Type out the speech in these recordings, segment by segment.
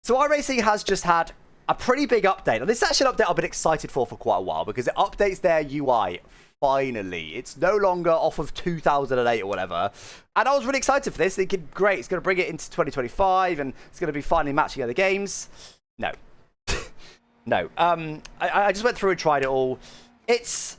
So iRacing has just had a pretty big update. And this is actually an update I've been excited for quite a while because it updates their UI. Finally, it's no longer off of 2008 or whatever. And I was really excited for this, thinking, great, it's going to bring it into 2025 and it's going to be finally matching other games. No. No. I just went through and tried it all. It's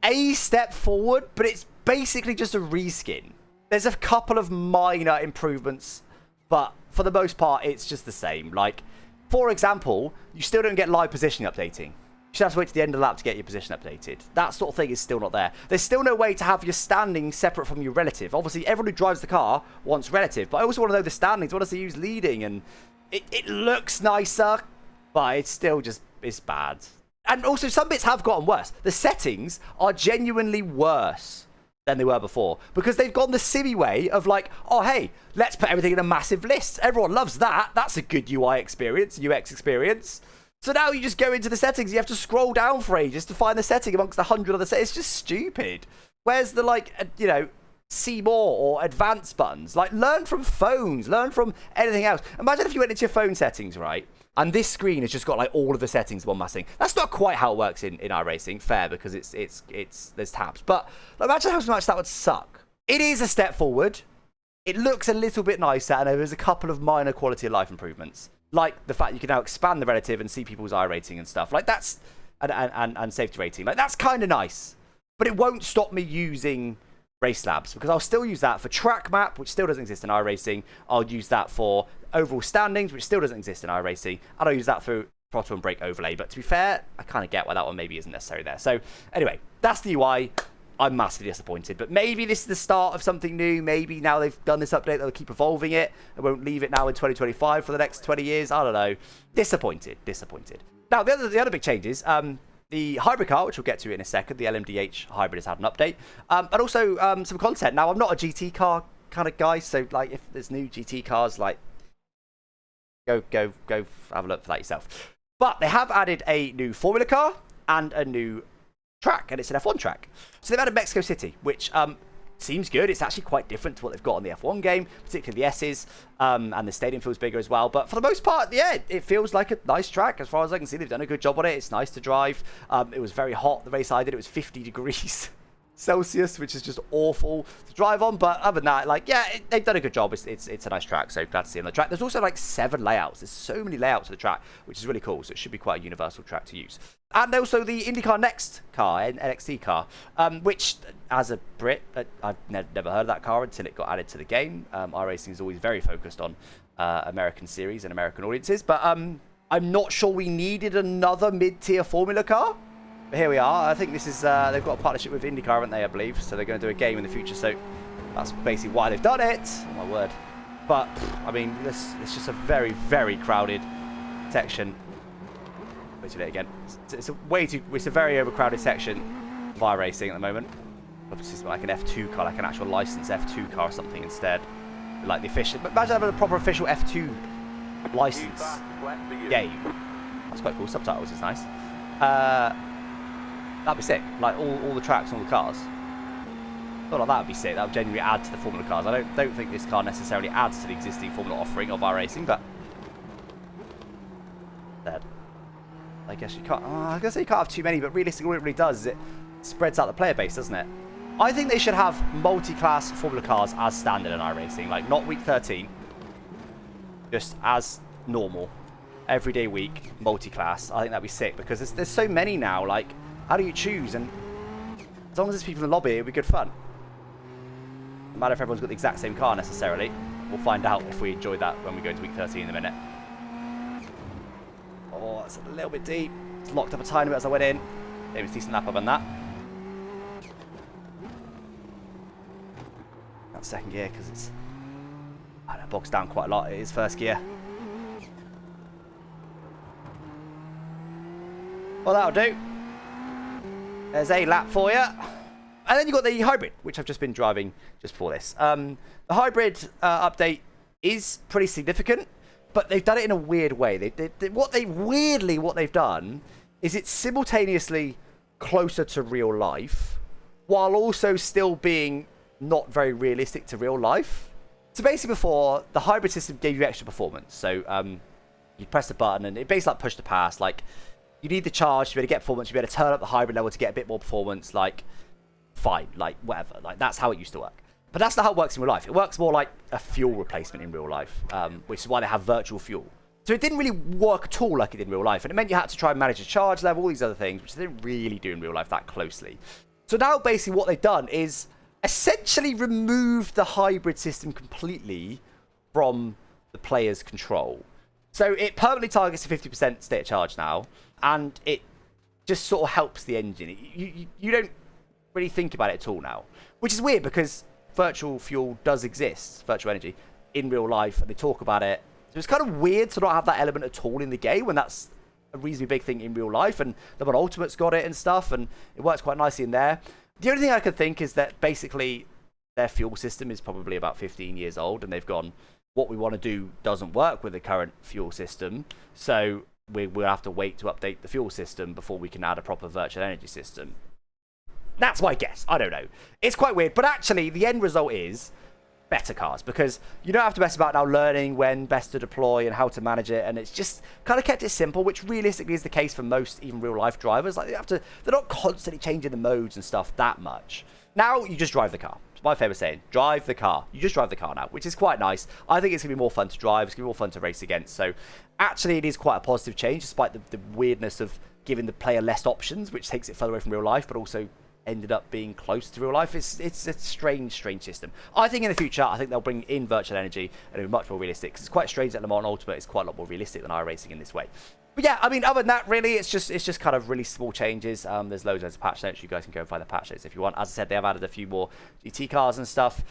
a step forward, but it's basically just a reskin. There's a couple of minor improvements, but for the most part, it's just the same. Like, for example, you still don't get live positioning updating. You should have to wait to the end of the lap to get your position updated. That sort of thing is still not there. There's still no way to have your standing separate from your relative. Obviously, everyone who drives the car wants relative, but I also want to know the standings. What does they use leading? And it looks nicer, but it's still just, it's bad. And also, some bits have gotten worse. The settings are genuinely worse than they were before because they've gone the silly way of like, oh, hey, let's put everything in a massive list. Everyone loves that. That's a good UI experience, UX experience. So now you just go into the settings. You have to scroll down for ages to find the setting amongst 100 other settings. It's just stupid. Where's the, like, you know, see more or advanced buttons? Like, learn from phones. Learn from anything else. Imagine if you went into your phone settings, right? And this screen has just got, like, all of the settings in one mass thing. That's not quite how it works in iRacing. Fair, because there's tabs. But imagine how much that would suck. It is a step forward. It looks a little bit nicer, and there's a couple of minor quality of life improvements. Like the fact you can now expand the relative and see people's iRating and stuff. Like that's, and safety rating. Like that's kind of nice. But it won't stop me using Race Labs because I'll still use that for track map, which still doesn't exist in iRacing. I'll use that for overall standings, which still doesn't exist in iRacing. And I'll use that through throttle and brake overlay. But to be fair, I kind of get why that one maybe isn't necessary there. So anyway, that's the UI. I'm massively disappointed, but maybe this is the start of something new. Maybe now they've done this update, they'll keep evolving it. They won't leave it now in 2025 for the next 20 years. I don't know. Disappointed. Now, the other big changes, the hybrid car, which we'll get to in a second, the LMDH hybrid has had an update, but also some content. Now, I'm not a GT car kind of guy, so like if there's new GT cars, like go have a look for that yourself. But they have added a new Formula car and a new track, and it's an F1 track. So they've added Mexico City, which seems good. It's actually quite different to what they've got on the F1 game, particularly the S's, and the stadium feels bigger as well. But for the most part, yeah, it feels like a nice track. As far as I can see, they've done a good job on it. It's nice to drive. It was very hot the race I did. It was 50 degrees Celsius, which is just awful to drive on. But other than that, like, yeah, they've done a good job. It's a nice track, so glad to see it on the track. There's also like 7 layouts. There's so many layouts of the track, which is really cool. So it should be quite a universal track to use. And also the IndyCar Next car, NXT car, which, as a Brit, I've never heard of that car until it got added to the game. iRacing is always very focused on American series and American audiences. But I'm not sure we needed another mid-tier Formula car. But here we are. I think this is, they've got a partnership with IndyCar, haven't they, I believe? So they're going to do a game in the future. So that's basically why they've done it. Oh, my word. But, I mean, it's just a very, very crowded section. Wait till it again. It's a very overcrowded section of iRacing at the moment. Obviously, it's like an F2 car, like an actual licensed F2 car or something instead. Like the official, but imagine having a proper official F2 license game. That's quite cool. Subtitles is nice. That'd be sick. Like all the tracks and all the cars. Thought like that would be sick. That would genuinely add to the Formula cars. I don't think this car necessarily adds to the existing Formula offering of iRacing, but I guess you can't. I was gonna say you can't have too many, but realistically, what it really does is it spreads out the player base, doesn't it? I think they should have multi-class Formula cars as standard in iRacing, like not week 13, just as normal, everyday week, multi-class. I think that'd be sick because there's so many now. Like, how do you choose? And as long as there's people in the lobby, it'll be good fun. No matter if everyone's got the exact same car necessarily. We'll find out if we enjoy that when we go into week 13 in a minute. Oh, it's a little bit deep. It's locked up a tiny bit as I went in. It was a decent lap up on that. That's second gear because it's, I don't know, bogs down quite a lot. It is first gear. Well, that'll do. There's a lap for you. And then you've got the hybrid, which I've just been driving just before this. The hybrid update is pretty significant, but they've done it in a weird way. What they've done is it's simultaneously closer to real life, while also still being not very realistic to real life. So basically before, the hybrid system gave you extra performance. So You press the button, and it basically like push to pass. Like, you need the charge to be able to get performance. You be able to turn up the hybrid level to get a bit more performance. Like, fine, like whatever. Like, that's how it used to work. But that's not how it works in real life. It works more like a fuel replacement in real life, which is why they have virtual fuel. So it didn't really work at all like it did in real life. And it meant you had to try and manage the charge level, all these other things, which they didn't really do in real life that closely. So now basically what they've done is essentially removed the hybrid system completely from the player's control. So it permanently targets a 50% state of charge now, and it just sort of helps the engine. You don't really think about it at all now, which is weird because virtual fuel does exist, virtual energy, in real life, and they talk about it. So it's kind of weird to not have that element at all in the game when that's a reasonably big thing in real life, and Le Mans Ultimate's got it and stuff, and it works quite nicely in there. The only thing I could think is that basically their fuel system is probably about 15 years old, and they've gone, what we want to do doesn't work with the current fuel system, so we'll have to wait to update the fuel system before we can add a proper virtual energy system. That's my guess. I don't know. It's quite weird, but actually the end result is better cars, because you don't have to mess about now learning when best to deploy and how to manage it, and it's just kind of kept it simple, which realistically is the case for most even real life drivers. Like, they're not constantly changing the modes and stuff that much. Now you just drive the car. It's my favorite saying, drive the car. You just drive the car now, which is quite nice. I think it's gonna be more fun to drive, it's gonna be more fun to race against. So actually it is quite a positive change, despite the weirdness of giving the player less options, which takes it further away from real life, but also ended up being close to real life. It's a strange system. I think in the future, I think they'll bring in virtual energy and it'll be much more realistic, because it's quite strange that Le Mans Ultimate is quite a lot more realistic than iRacing in this way. But yeah, I mean, other than that, really, it's just kind of really small changes. There's loads of patch notes. You guys can go and find the patch notes if you want. As I said, they have added a few more GT cars and stuff.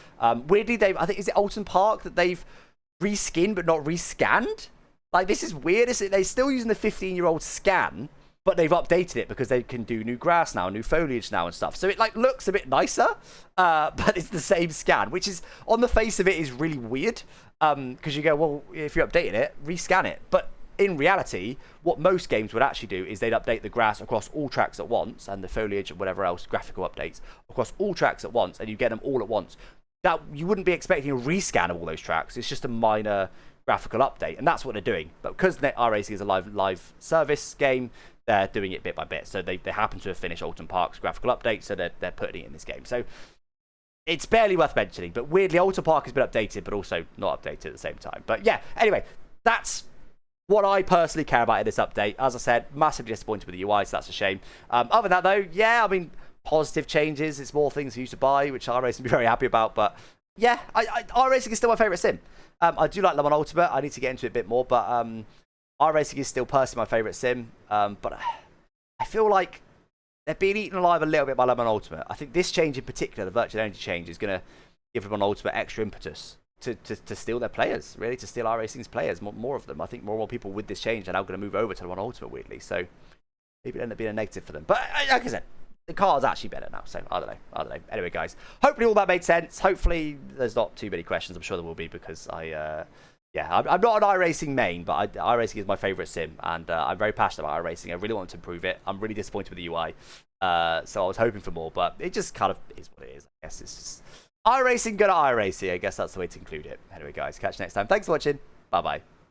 Weirdly, I think, is it Alton Park that they've reskinned but not rescanned? Like, this is weird. They're still using the 15-year-old scan, but they've updated it because they can do new grass now, new foliage now and stuff. So it like looks a bit nicer, but it's the same scan, which is, on the face of it, is really weird. Because you go, well, if you're updating it, rescan it. But in reality, what most games would actually do is they'd update the grass across all tracks at once, and the foliage and whatever else, graphical updates, across all tracks at once, and you get them all at once. That you wouldn't be expecting a rescan of all those tracks. It's just a minor graphical update, and that's what they're doing. But because iRacing is a live service game, they're doing it bit by bit. So they happen to have finished Alton Park's graphical update, so they're putting it in this game. So it's barely worth mentioning, but weirdly, Alton Park has been updated, but also not updated at the same time. But yeah, anyway, that's what I personally care about in this update. As I said, massively disappointed with the UI, so that's a shame. Other than that, though, yeah, I mean, positive changes. It's more things for you to buy, which iRacing will be very happy about. But yeah, iRacing is still my favourite sim. I do like Le Mans Ultimate. I need to get into it a bit more, but iRacing is still personally my favourite sim. But I feel like they're being eaten alive a little bit by Le Mans Ultimate. I think this change in particular, the virtual energy change, is going to give Le Mans Ultimate extra impetus to steal their players, really, to steal iRacing's players, more of them. I think more and more people with this change are now going to move over to Le Mans Ultimate, weirdly. So maybe it ended up being a negative for them. But like I said, the car's actually better now, so I don't know. Anyway, guys, hopefully all that made sense. Hopefully there's not too many questions. I'm sure there will be, because I'm not an iRacing main, but iRacing is my favourite sim, and I'm very passionate about iRacing. I really want to improve it. I'm really disappointed with the UI, so I was hoping for more, but it just kind of is what it is. I guess it's just iRacing, good at iRacing. I guess that's the way to conclude it. Anyway, guys, catch you next time. Thanks for watching. Bye-bye.